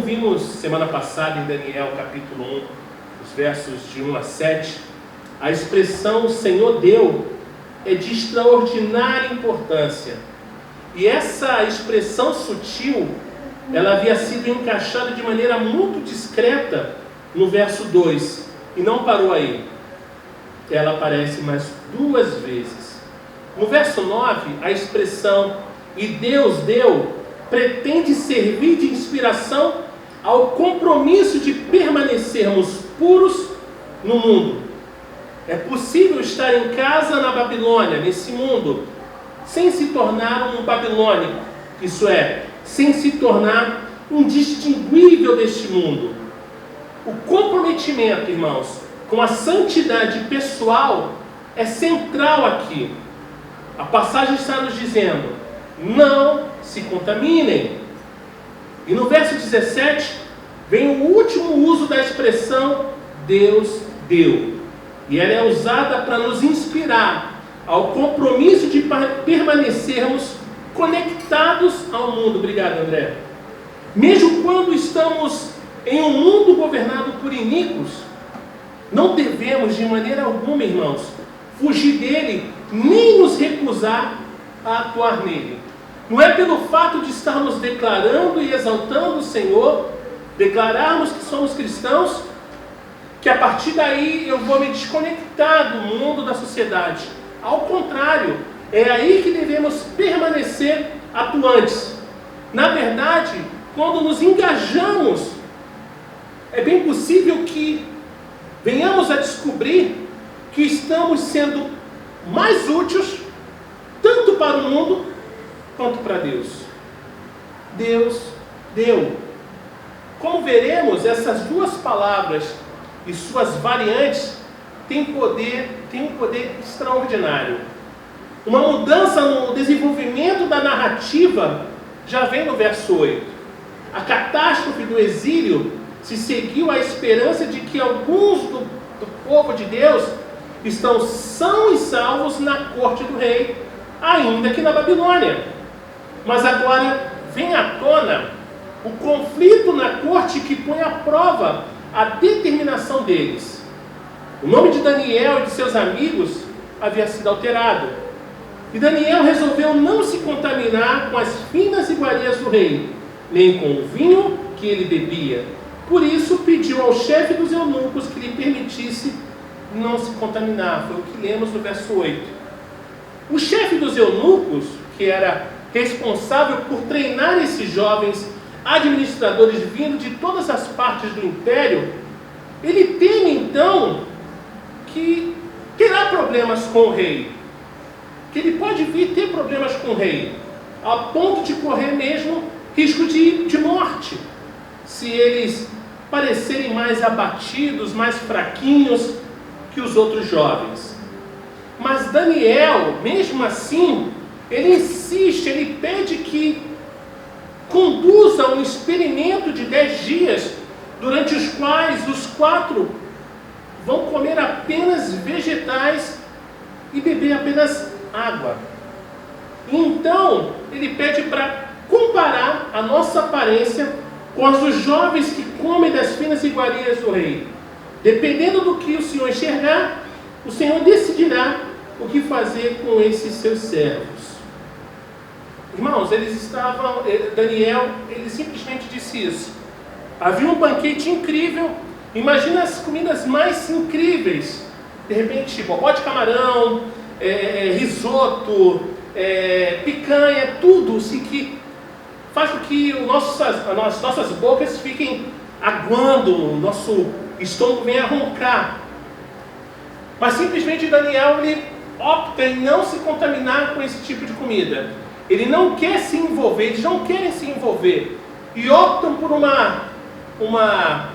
Vimos semana passada em Daniel capítulo 1, os versos de 1 a 7, a expressão Senhor deu é de extraordinária importância. E essa expressão sutil, ela havia sido encaixada de maneira muito discreta no verso 2, e não parou aí. Ela aparece mais 2 vezes. No verso 9, a expressão e Deus deu pretende servir de inspiração ao compromisso de permanecermos puros no mundo. É possível estar em casa na Babilônia, nesse mundo, sem se tornar um babilônico, isso é, sem se tornar indistinguível deste mundo. O comprometimento, irmãos, com a santidade pessoal é central aqui. A passagem está nos dizendo: não se contaminem. E no verso 17, vem o último uso da expressão Deus deu. E ela é usada para nos inspirar ao compromisso de permanecermos conectados ao mundo. Obrigado, André. Mesmo quando estamos em um mundo governado por iníquos, não devemos de maneira alguma, irmãos, fugir dele, nem nos recusar a atuar nele. Não é pelo fato de estarmos declarando e exaltando o Senhor, declararmos que somos cristãos, que a partir daí eu vou me desconectar do mundo, da sociedade. Ao contrário, é aí que devemos permanecer atuantes. Na verdade, quando nos engajamos, é bem possível que venhamos a descobrir que estamos sendo mais úteis, tanto para o mundo, quanto para Deus. Deus deu. Como veremos, essas duas palavras e suas variantes têm um poder extraordinário. Uma mudança no desenvolvimento da narrativa já vem no verso 8. A catástrofe do exílio se seguiu à esperança de que alguns do povo de Deus estão sãos e salvos na corte do rei, ainda que na Babilônia. Mas agora vem à tona o conflito na corte que põe à prova a determinação deles. O nome de Daniel e de seus amigos havia sido alterado. E Daniel resolveu não se contaminar com as finas iguarias do rei, nem com o vinho que ele bebia. Por isso pediu ao chefe dos eunucos que lhe permitisse não se contaminar. Foi o que lemos no verso 8. O chefe dos eunucos, que era responsável por treinar esses jovens administradores vindo de todas as partes do império, ele teme então que terá problemas com o rei, que ele pode vir ter problemas com o rei, a ponto de correr mesmo risco de morte, se eles parecerem mais abatidos, mais fraquinhos que os outros jovens. Mas Daniel, mesmo assim, ele insiste, ele pede que conduza um experimento de 10 dias, durante os quais os 4 vão comer apenas vegetais e beber apenas água. E então, ele pede para comparar a nossa aparência com as dos jovens que comem das finas iguarias do rei. Dependendo do que o Senhor enxergar, o Senhor decidirá o que fazer com esses seus servos. Irmãos, Daniel, ele simplesmente disse isso. Havia um banquete incrível, imagina as comidas mais incríveis. De repente, bobó de camarão, risoto, picanha, tudo assim, que faz com que as nossas bocas fiquem aguando, o nosso estômago venha a roncar. Mas simplesmente Daniel, ele opta em não se contaminar com esse tipo de comida. Ele não quer se envolver, eles não querem se envolver. E optam por uma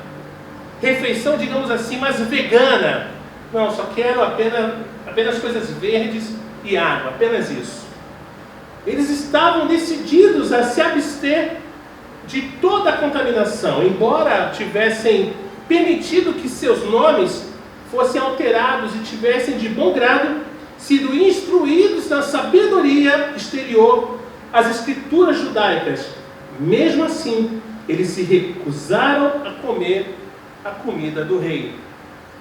refeição, digamos assim, mais vegana. Não, só quero apenas coisas verdes e água, apenas isso. Eles estavam decididos a se abster de toda a contaminação, embora tivessem permitido que seus nomes fossem alterados e tivessem de bom grado sido instruídos na sabedoria exterior às escrituras judaicas. Mesmo assim, eles se recusaram a comer a comida do rei.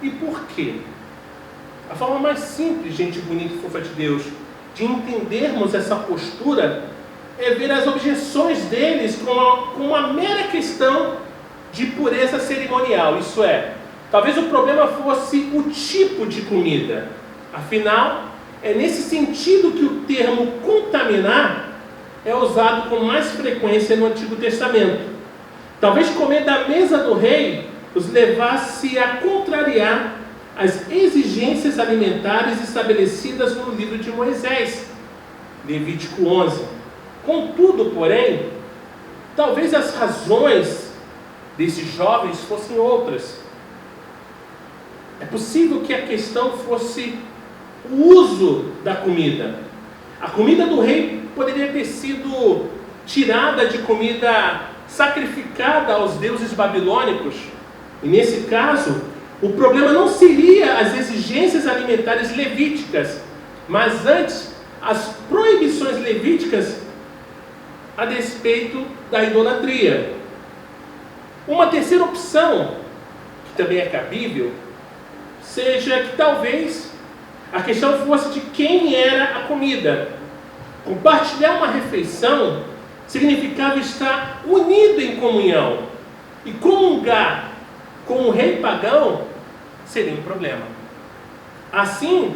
E por quê? A forma mais simples, gente bonita e fofa de Deus, de entendermos essa postura é ver as objeções deles com uma mera questão de pureza cerimonial. Isso é, talvez o problema fosse o tipo de comida. Afinal, é nesse sentido que o termo contaminar é usado com mais frequência no Antigo Testamento. Talvez comer da mesa do rei os levasse a contrariar as exigências alimentares estabelecidas no livro de Moisés, Levítico 11. Contudo, porém, talvez as razões desses jovens fossem outras. É possível que a questão fosse o uso da comida. A comida do rei poderia ter sido tirada de comida sacrificada aos deuses babilônicos. E nesse caso, o problema não seria as exigências alimentares levíticas, mas antes as proibições levíticas a despeito da idolatria. Uma terceira opção, que também é cabível, seja que talvez a questão fosse de quem era a comida. Compartilhar uma refeição significava estar unido em comunhão, e comungar com o rei pagão seria um problema. Assim,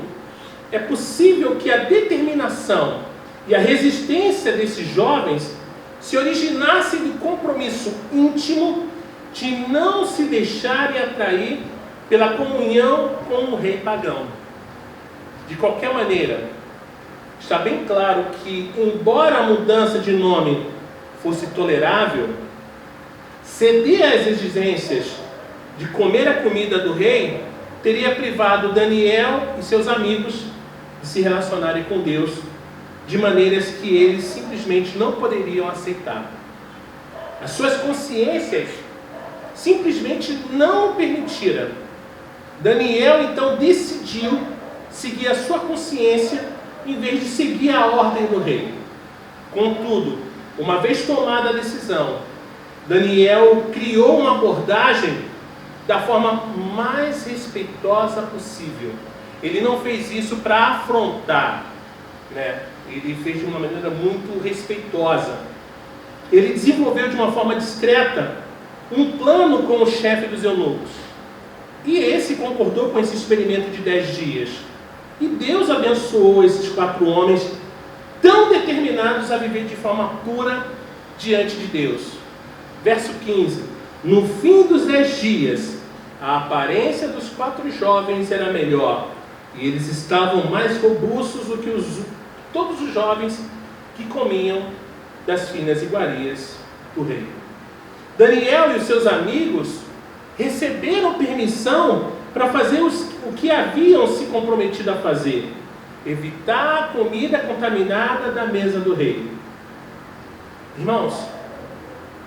é possível que a determinação e a resistência desses jovens se originasse do compromisso íntimo de não se deixarem atrair pela comunhão com o rei pagão. De qualquer maneira, está bem claro que, embora a mudança de nome fosse tolerável, ceder às exigências de comer a comida do rei teria privado Daniel e seus amigos de se relacionarem com Deus de maneiras que eles simplesmente não poderiam aceitar. As suas consciências simplesmente não permitiram. Daniel então decidiu seguir a sua consciência em vez de seguir a ordem do rei. Contudo, uma vez tomada a decisão, Daniel criou uma abordagem da forma mais respeitosa possível. Ele não fez isso para afrontar, Ele fez de uma maneira muito respeitosa. Ele desenvolveu de uma forma discreta um plano com o chefe dos eunucos. E esse concordou com esse experimento de 10 dias. E Deus abençoou esses 4 homens tão determinados a viver de forma pura diante de Deus. Verso 15. No fim dos 10 dias, a aparência dos 4 jovens era melhor, e eles estavam mais robustos do que todos os jovens que comiam das finas iguarias do rei. Daniel e os seus amigos receberam permissão para fazer o que haviam se comprometido a fazer: evitar a comida contaminada da mesa do rei. Irmãos,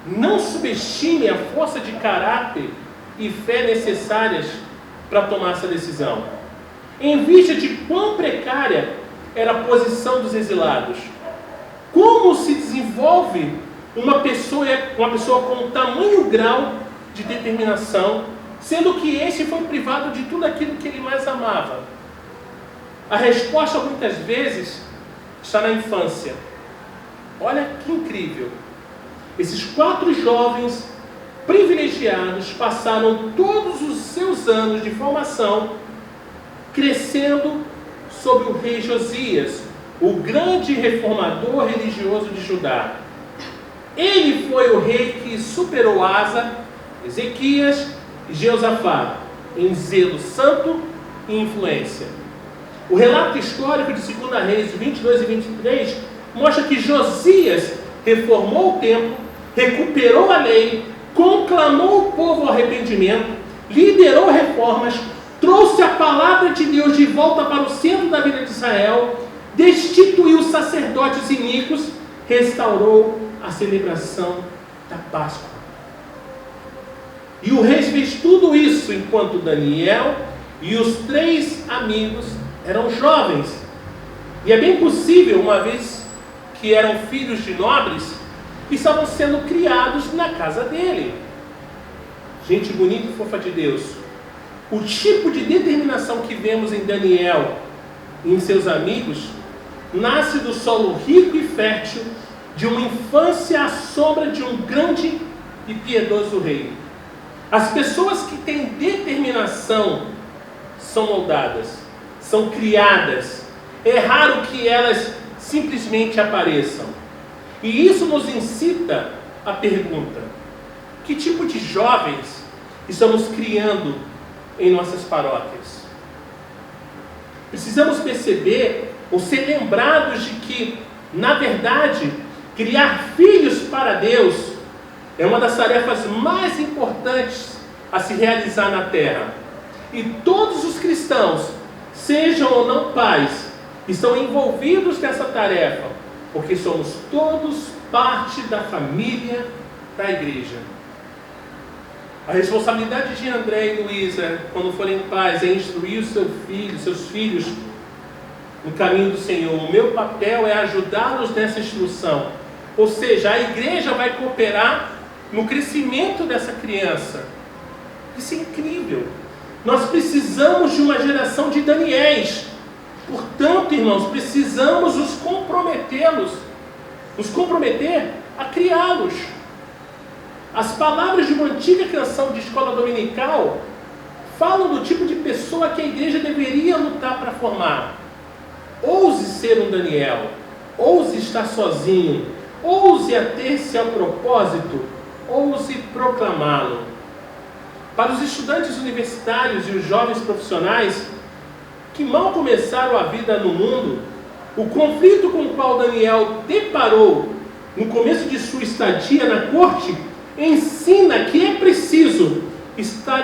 não subestime a força de caráter e fé necessárias para tomar essa decisão. Em vista de quão precária era a posição dos exilados, como se desenvolve uma pessoa com tamanho grau de determinação, sendo que este foi privado de tudo aquilo que ele mais amava? A resposta muitas vezes está na infância. Olha que incrível! Esses 4 jovens privilegiados passaram todos os seus anos de formação crescendo sob o rei Josias, o grande reformador religioso de Judá. Ele foi o rei que superou Asa, Ezequias e Jeosafá em zelo santo e influência. O relato histórico de 2 Reis 22 e 23 mostra que Josias reformou o templo, recuperou a lei, conclamou o povo ao arrependimento, liderou reformas, trouxe a palavra de Deus de volta para o centro da vida de Israel, destituiu sacerdotes iníquos, restaurou a celebração da Páscoa. E o rei fez tudo isso enquanto Daniel e os 3 amigos eram jovens. E é bem possível, uma vez que eram filhos de nobres, que estavam sendo criados na casa dele. Gente bonita e fofa de Deus. O tipo de determinação que vemos em Daniel e em seus amigos nasce do solo rico e fértil de uma infância à sombra de um grande e piedoso rei. As pessoas que têm determinação são moldadas, são criadas. É raro que elas simplesmente apareçam. E isso nos incita à pergunta: que tipo de jovens estamos criando em nossas paróquias? Precisamos perceber ou ser lembrados de que, na verdade, criar filhos para Deus é uma das tarefas mais importantes a se realizar na terra. E todos os cristãos, sejam ou não pais, estão envolvidos nessa tarefa, porque somos todos parte da família da igreja. A responsabilidade de André e Luísa, quando forem pais, é instruir seus filhos no caminho do Senhor. O meu papel é ajudá-los nessa instrução. Ou seja, a igreja vai cooperar no crescimento dessa criança. Isso é incrível. Nós precisamos de uma geração de Daniéis. Portanto, irmãos, precisamos nos comprometer a criá-los. As palavras de uma antiga canção de escola dominical falam do tipo de pessoa que a igreja deveria lutar para formar. Ouse ser um Daniel, ouse estar sozinho, ouse ater-se ao propósito, ouse proclamá-lo. Para os estudantes universitários e os jovens profissionais que mal começaram a vida no mundo, o conflito com o qual Daniel deparou no começo de sua estadia na corte ensina que é preciso estar